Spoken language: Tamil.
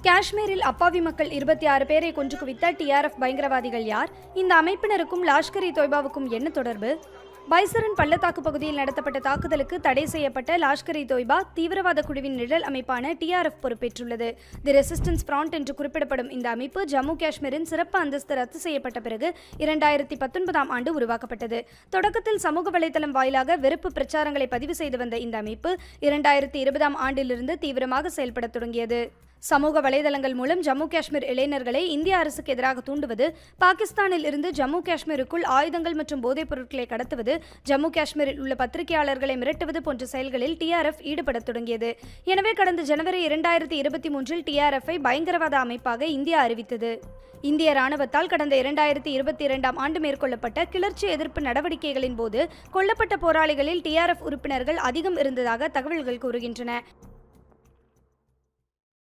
காஷ்மீரில் அப்பாவி மக்கள் 26 பேரை கொன்று குவித்த டிஆர்எஃப் பயங்கரவாதிகள் யார்? இந்த அமைப்பினருக்கும் லாஷ்கர் இ தொய்பாவுக்கும் என்ன தொடர்பு? பைசரன் பள்ளத்தாக்கு பகுதியில் நடத்தப்பட்ட தாக்குதலுக்கு தடை செய்யப்பட்ட லாஷ்கர் இ தொய்பா தீவிரவாத குழுவின் நிழல் அமைப்பான டிஆர்எஃப் பொறுப்பேற்றுள்ளது. தி ரெசிஸ்டன்ஸ் ஃப்ரண்ட் என்று குறிப்பிடப்படும் இந்த அமைப்பு ஜம்மு காஷ்மீரின் சிறப்பு அந்தஸ்து ரத்து செய்யப்பட்ட பிறகு 2019ஆம் ஆண்டு உருவாக்கப்பட்டது. தொடக்கத்தில் சமூக வலைதளம் வாயிலாக வெறுப்பு பிரச்சாரங்களை பதிவு செய்து வந்த இந்த அமைப்பு 2020ஆம் ஆண்டிலிருந்து தீவிரமாக செயல்பட தொடங்கியது. சமூக வலைதளங்கள் மூலம் ஜம்மு காஷ்மீர் இளைஞர்களை இந்திய அரசுக்கு எதிராக தூண்டுவது, பாகிஸ்தானில் இருந்து ஜம்மு காஷ்மீருக்குள் ஆயுதங்கள் மற்றும் போதைப் பொருட்களை கடத்துவது, ஜம்மு காஷ்மீரில் உள்ள பத்திரிகையாளர்களை மிரட்டுவது போன்ற செயல்களில் டிஆர்எஃப் ஈடுபட தொடங்கியது. எனவே கடந்த ஜனவரி 2023இல் டிஆர்எஃப்-ஐ பயங்கரவாத அமைப்பாக இந்தியா அறிவித்தது. இந்திய ராணுவத்தால் கடந்த 2022ஆம் ஆண்டு மேற்கொள்ளப்பட்ட கிளர்ச்சி எதிர்ப்பு நடவடிக்கைகளின் போது கொல்லப்பட்ட போராளிகளில் டிஆர்எஃப் உறுப்பினர்கள் அதிகம் இருந்ததாக தகவல்கள் கூறுகின்றன.